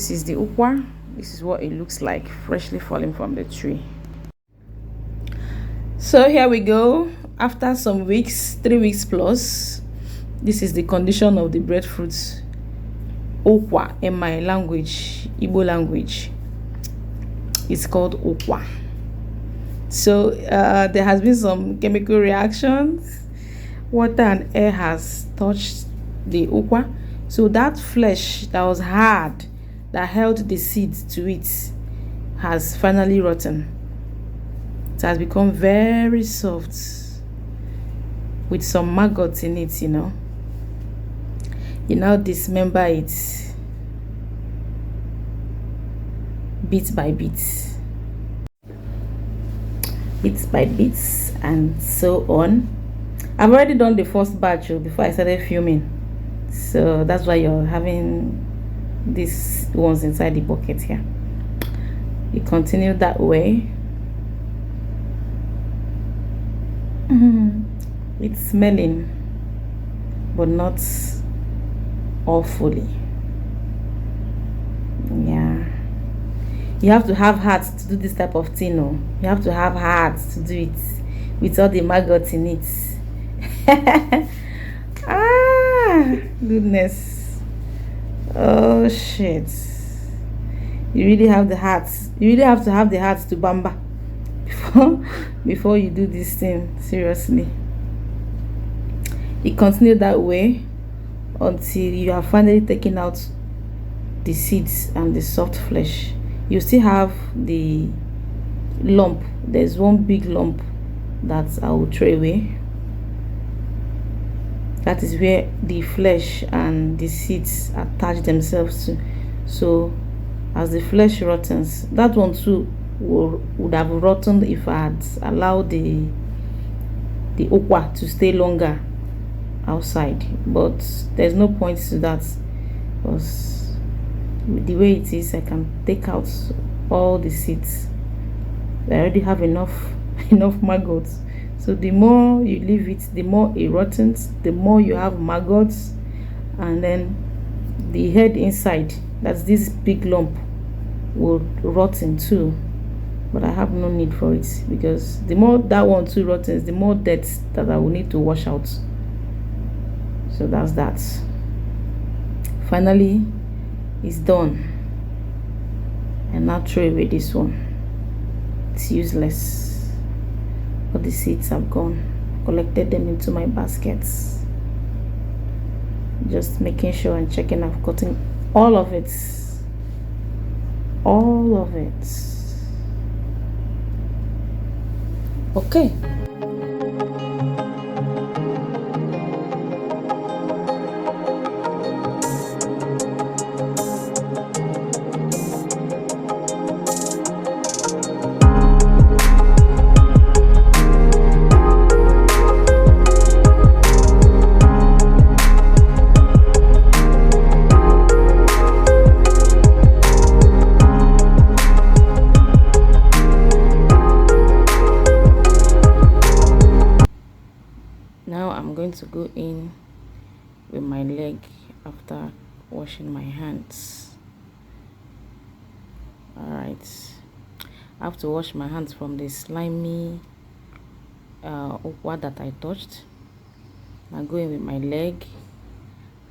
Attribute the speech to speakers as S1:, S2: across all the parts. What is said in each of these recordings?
S1: this is the ukwa. This is what it looks like, freshly falling from the tree. So here we go. After some weeks, 3 weeks plus, this is the condition of the breadfruit ukwa in my language, Igbo language. It's called ukwa. So there has been some chemical reactions. Water and air has touched the ukwa. So that flesh that was hard, that held the seeds to it, has finally rotten. It has become very soft with some maggots in it, you know. You now dismember it bit by bit, and so on. I've already done the first batch before I started filming, so that's why you're having these ones inside the bucket here. You continue that way. It's smelling, but not awfully. Yeah, you have to have heart to do this type of thing. No, you have to have heart to do it with all the maggots in it. Ah, goodness. Oh shit. You really have the heart. You really have to have the heart to bamba before you do this thing. Seriously. You continue that way until you have finally taken out the seeds and the soft flesh. You still have the lump. There's one big lump that I will throw away. That is where the flesh and the seeds attach themselves to. So as the flesh rottens, that one too would have rotten if I had allowed the ukwa to stay longer outside. But there's no point to that, because the way it is, I can take out all the seeds. I already have enough maggots. So the more you leave it, the more it rottens, the more you have maggots, and then the head inside, that's this big lump, will rotten too. But I have no need for it, because the more that one too rottens, the more dirt that I will need to wash out. So that's that. Finally, it's done. And now throw away this one. It's useless. All the seeds have gone. Collected them into my baskets. Just making sure and checking I've gotten all of it. All of it. Okay. Now I'm going to go in with my leg after washing my hands. Alright, I have to wash my hands from the slimy ukwa that I touched. I go in with my leg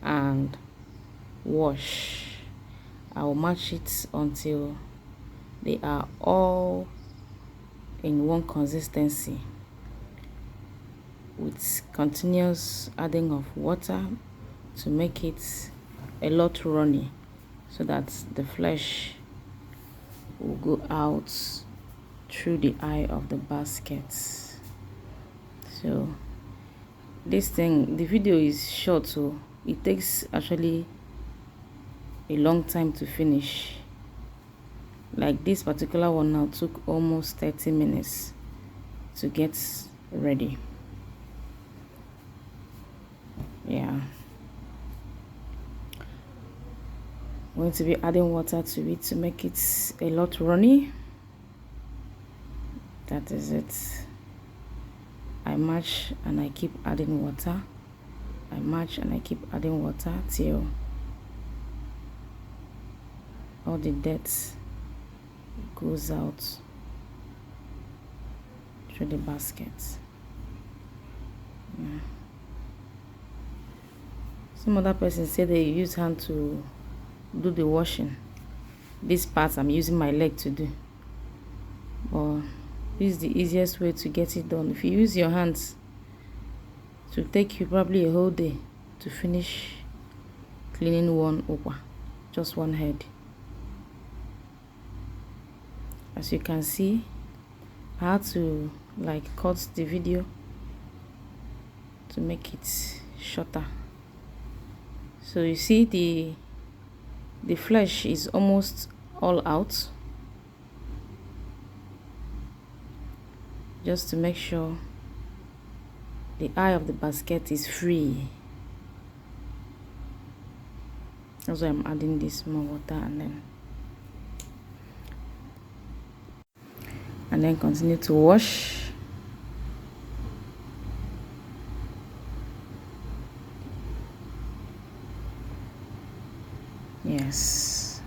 S1: and wash. I will match it until they are all in one consistency, with continuous adding of water to make it a lot runny, so that the flesh will go out through the eye of the basket. So this thing, the video is short, so it takes actually a long time to finish. Like this particular one now took almost 30 minutes to get ready. Yeah, I'm going to be adding water to it to make it a lot runny. That is it. I match and I keep adding water. I match and I keep adding water till all the dirt goes out through the basket. Yeah. Some other persons say they use hand to do the washing. This part I'm using my leg to do, but this is the easiest way to get it done. If you use your hands, it will take you probably a whole day to finish cleaning one ukwa, just one head. As you can see, I had to like cut the video to make it shorter. So you see the flesh is almost all out, just to make sure the eye of the basket is free. That's why I'm adding this more water, and then continue to wash. Yes,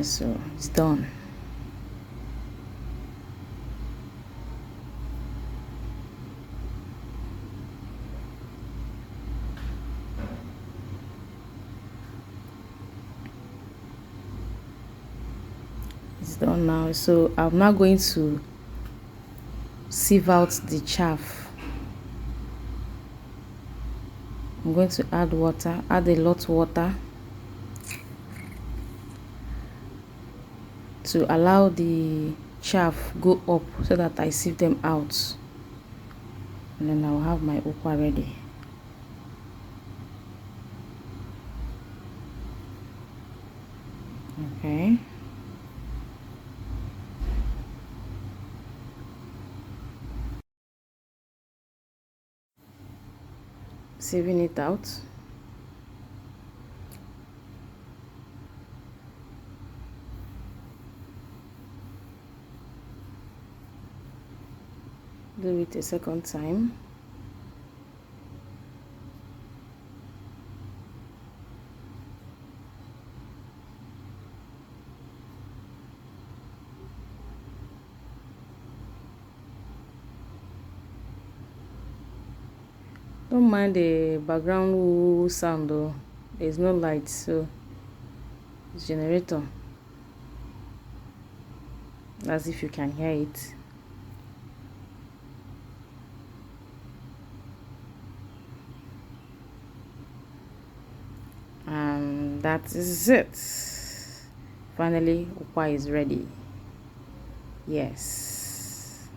S1: so it's done. It's done now. So I'm now going to sieve out the chaff. I'm going to add water, add a lot of water to allow the chaff go up so that I sieve them out, and then I'll have my ukwa ready. Okay. Sieving it out. Do it a second time. Don't mind the background woo sound though. There's no light, so it's generator. As if you can hear it. And that is it. Finally, ukwa is ready. Yes.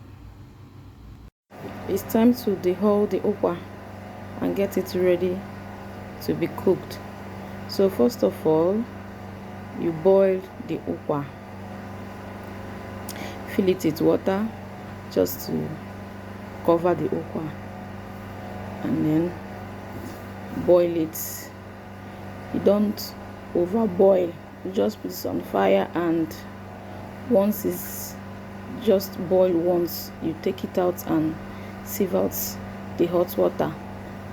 S1: It's time to dehull the ukwa and get it ready to be cooked. So first of all, you boil the ukwa. Fill it with water just to cover the ukwa, and then boil it. You don't overboil, you just put it on fire, and once it's just boiled once, you take it out and sieve out the hot water.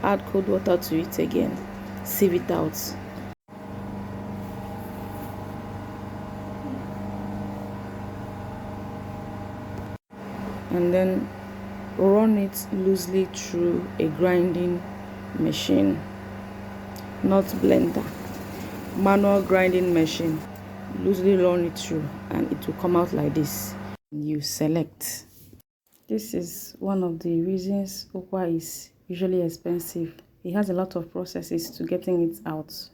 S1: Add cold water to it again, sieve it out. And then run it loosely through a grinding machine, not blender, manual grinding machine. Loosely run it through and it will come out like this. You select. This is one of the reasons ukwa is usually expensive. It has a lot of processes to getting it out.